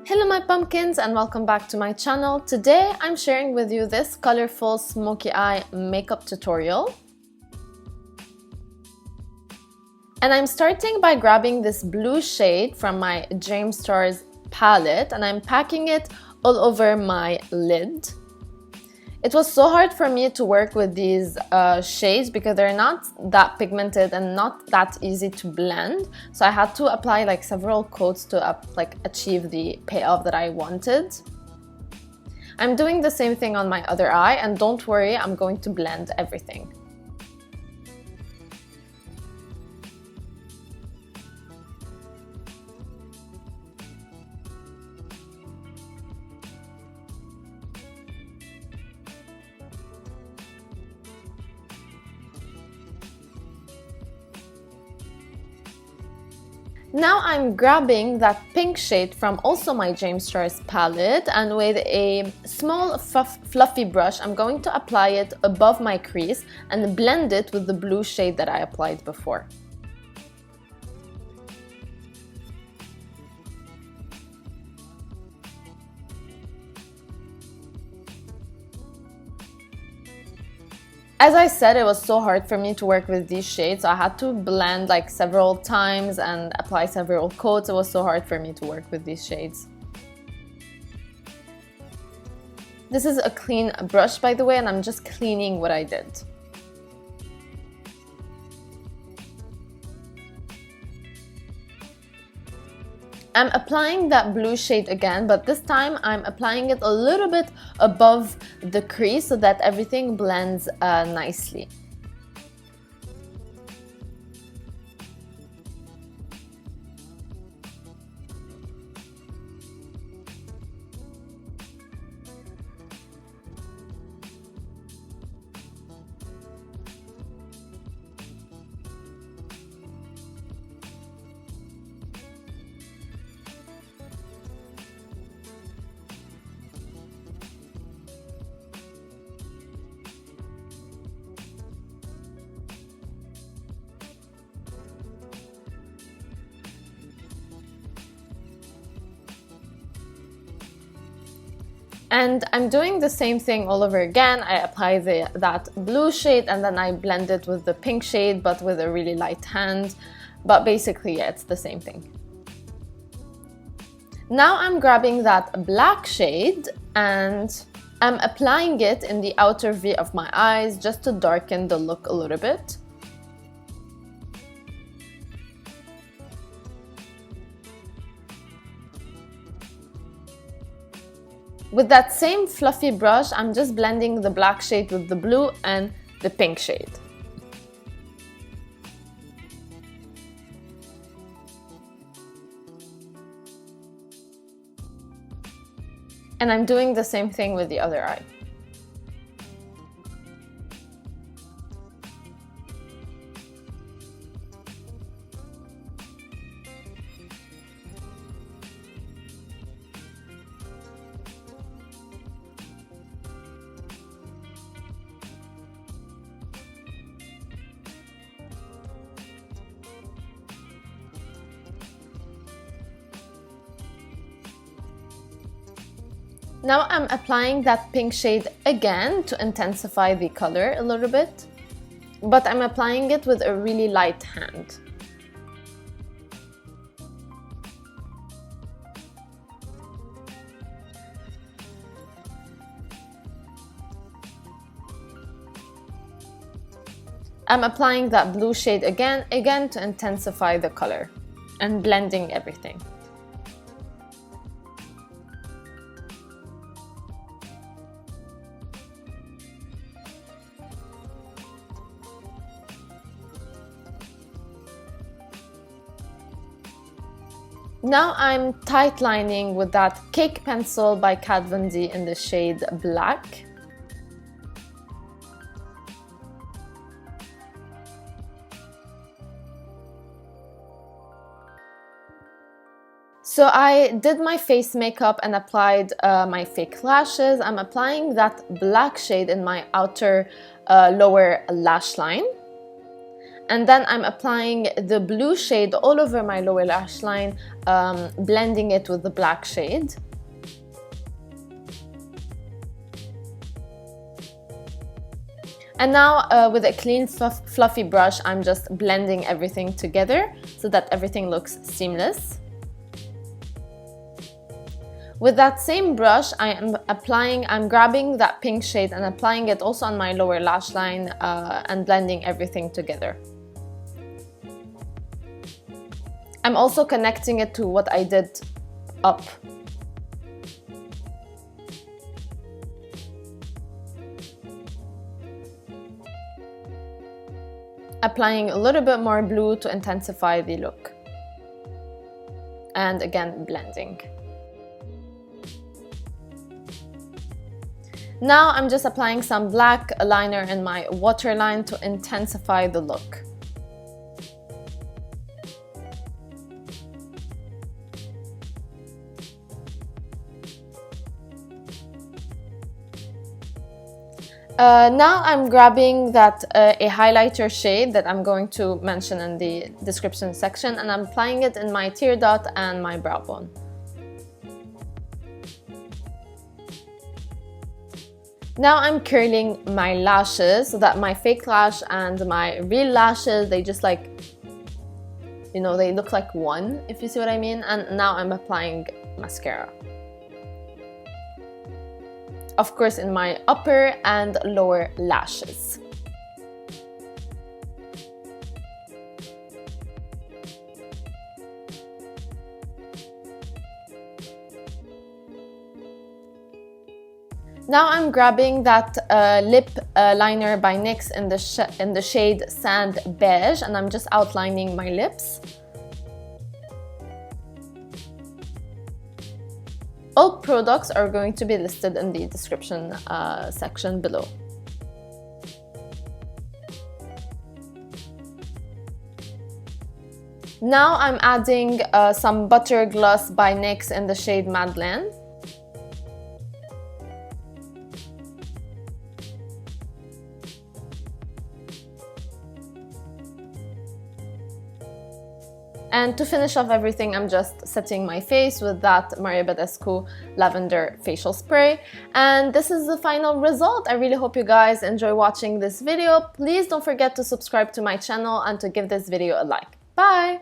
Hello my pumpkins and welcome back to my channel. Today I'm sharing with you this colorful smoky eye makeup tutorial. And I'm starting by grabbing this blue shade from my James Stars palette and I'm packing it all over my lid. It was so hard for me to work with these shades because they're not that pigmented and not that easy to blend. So I had to apply like several coats to achieve the payoff that I wanted. I'm doing the same thing on my other eye, and don't worry, I'm going to blend everything. Now I'm grabbing that pink shade from also my James Stars palette, and with a small fluffy brush I'm going to apply it above my crease and blend it with the blue shade that I applied before. As I said, it was so hard for me to work with these shades, so I had to blend like several times and apply several coats. It was so hard for me to work with these shades. This is a clean brush, by the way, and I'm just cleaning what I did. I'm applying that blue shade again, but this time I'm applying it a little bit above the crease so that everything blends nicely. And I'm doing the same thing all over again. I apply that blue shade and then I blend it with the pink shade, but with a really light hand. But basically, yeah, it's the same thing. Now I'm grabbing that black shade and I'm applying it in the outer V of my eyes just to darken the look a little bit. With that same fluffy brush, I'm just blending the black shade with the blue and the pink shade. And I'm doing the same thing with the other eye. Now I'm applying that pink shade again to intensify the color a little bit, but I'm applying it with a really light hand. I'm applying that blue shade again to intensify the color and blending everything. Now I'm tight lining with that cake pencil by Kat Von D in the shade Black. So I did my face makeup and applied my fake lashes. I'm applying that black shade in my outer lower lash line. And then I'm applying the blue shade all over my lower lash line, blending it with the black shade. And now with a clean fluffy brush, I'm just blending everything together so that everything looks seamless. With that same brush, I'm grabbing that pink shade and applying it also on my lower lash line and blending everything together. I'm also connecting it to what I did up. Applying a little bit more blue to intensify the look. And again, blending. Now I'm just applying some black liner in my waterline to intensify the look. Now I'm grabbing that a highlighter shade that I'm going to mention in the description section, and I'm applying it in my tear dot and my brow bone. Now I'm curling my lashes so that my fake lash and my real lashes, they just like, you know, they look like one, if you see what I mean. And now I'm applying mascara. Of course, in my upper and lower lashes. Now I'm grabbing that lip liner by NYX in the shade Sand Beige, and I'm just outlining my lips. All products are going to be listed in the description section below. Now I'm adding some Buttergloss by NYX in the shade Madeleine. And to finish off everything, I'm just setting my face with that Maria Badescu lavender facial spray. And this is the final result. I really hope you guys enjoy watching this video. Please don't forget to subscribe to my channel and to give this video a like. Bye!